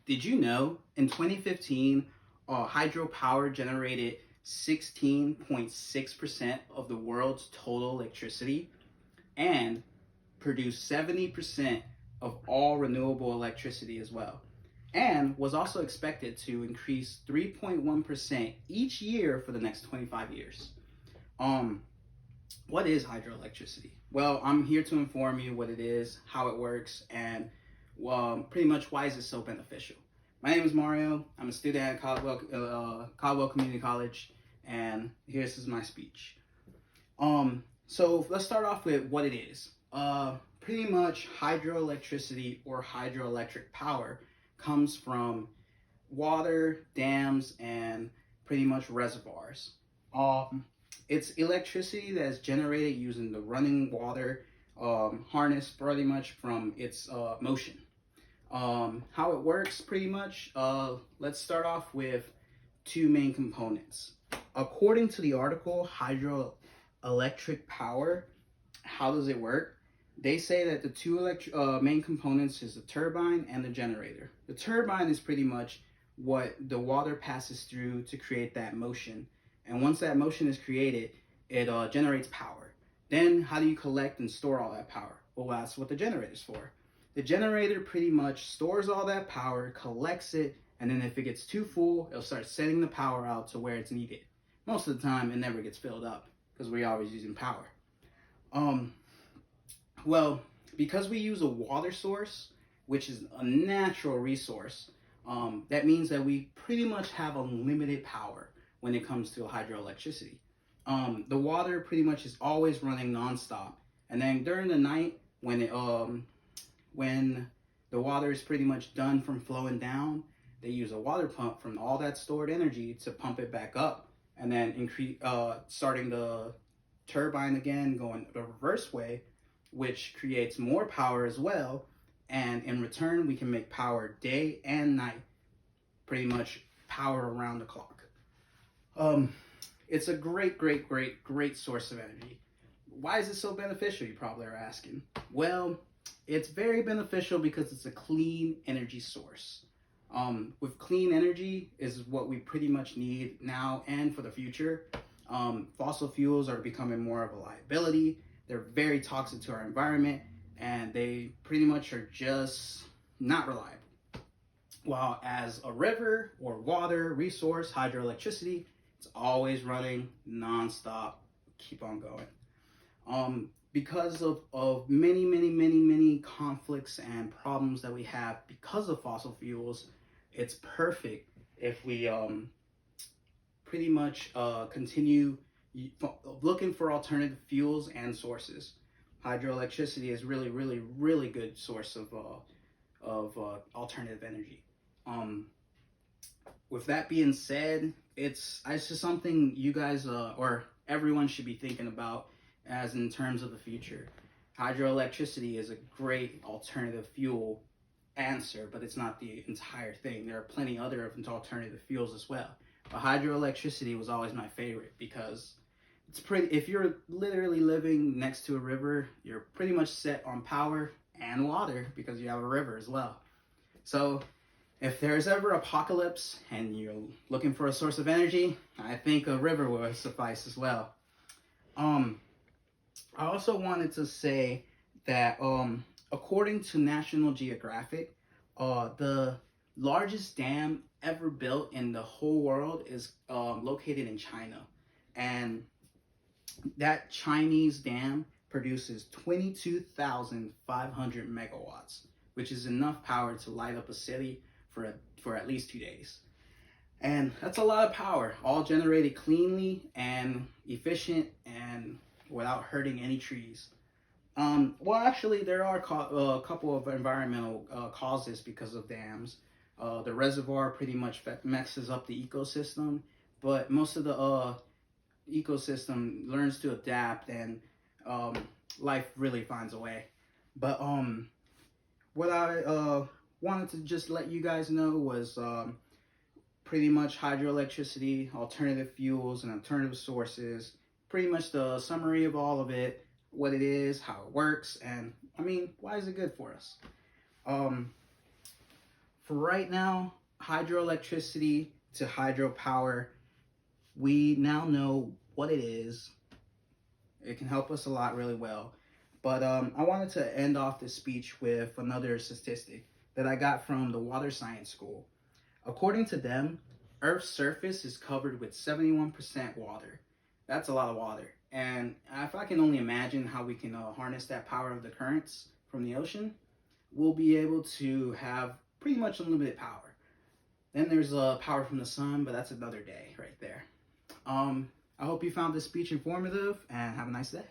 Did you know in 2015, hydropower generated 16.6% of the world's total electricity and produced 70% of all renewable electricity as well, and was also expected to increase 3.1% each year for the next 25 years. Um, what is hydroelectricity? Well, I'm here to inform you what it is, how it works, and pretty much why is it so beneficial. My name is Mario. I'm a student at Caldwell Community College, and here's my speech. So let's start off with what it is. Pretty much hydroelectricity or hydroelectric power comes from water, dams, and pretty much reservoirs. It's electricity that is generated using the running water harnessed pretty much from its motion. How it works pretty much, let's start off with two main components. According to the article, hydroelectric power, how does it work? They say that the two main components is the turbine and the generator. The turbine is pretty much what the water passes through to create that motion. And once that motion is created, it generates power. Then how do you collect and store all that power? Well, that's what the generator is for. The generator pretty much stores all that power, collects it, and then if it gets too full, it'll start sending the power out to where it's needed. Most of the time, it never gets filled up because we're always using power. Well, because we use a water source, which is a natural resource, that means that we pretty much have unlimited power when it comes to hydroelectricity. The water pretty much is always running nonstop, and then during the night when the water is pretty much done from flowing down, they use a water pump from all that stored energy to pump it back up, and then starting the turbine again, going the reverse way, which creates more power as well. And in return, we can make power day and night, pretty much power around the clock. It's a great source of energy. Why is it so beneficial, you probably are asking? Well, it's very beneficial because it's a clean energy source. With clean energy is what we pretty much need now and for the future. Fossil fuels are becoming more of a liability. They're very toxic to our environment, and they pretty much are just not reliable. While as a river or water resource, hydroelectricity, it's always running nonstop, keep on going. Because of many conflicts and problems that we have because of fossil fuels, it's perfect if we pretty much continue looking for alternative fuels and sources. Hydroelectricity is really good source of alternative energy. With that being said, it's just something you guys or everyone should be thinking about as in terms of the future. Hydroelectricity is a great alternative fuel answer, but it's not the entire thing. There are plenty other alternative fuels as well. But hydroelectricity was always my favorite because it's pretty. If you're literally living next to a river, you're pretty much set on power and water because you have a river as well. So if there's ever apocalypse and you're looking for a source of energy, I think a river will suffice as well. I also wanted to say that according to National Geographic, the largest dam ever built in the whole world is located in China. And that Chinese dam produces 22,500 megawatts, which is enough power to light up a city for at least 2 days. And that's a lot of power, all generated cleanly and efficient and without hurting any trees. Well, actually, there are a couple of environmental causes because of dams. The reservoir pretty much messes up the ecosystem, but most of the ecosystem learns to adapt, and life really finds a way. But what I wanted to just let you guys know was pretty much hydroelectricity, alternative fuels, and alternative sources. Pretty much the summary of all of it, what it is, how it works, and I mean, why is it good for us? for right now, hydroelectricity to hydropower, we now know what it is. It can help us a lot really well. But I wanted to end off this speech with another statistic that I got from the Water Science School. According to them, Earth's surface is covered with 71% water. That's a lot of water. And if I can only imagine how we can harness that power of the currents from the ocean, we'll be able to have pretty much unlimited power. Then there's power from the sun, but that's another day right there. I hope you found this speech informative, and have a nice day.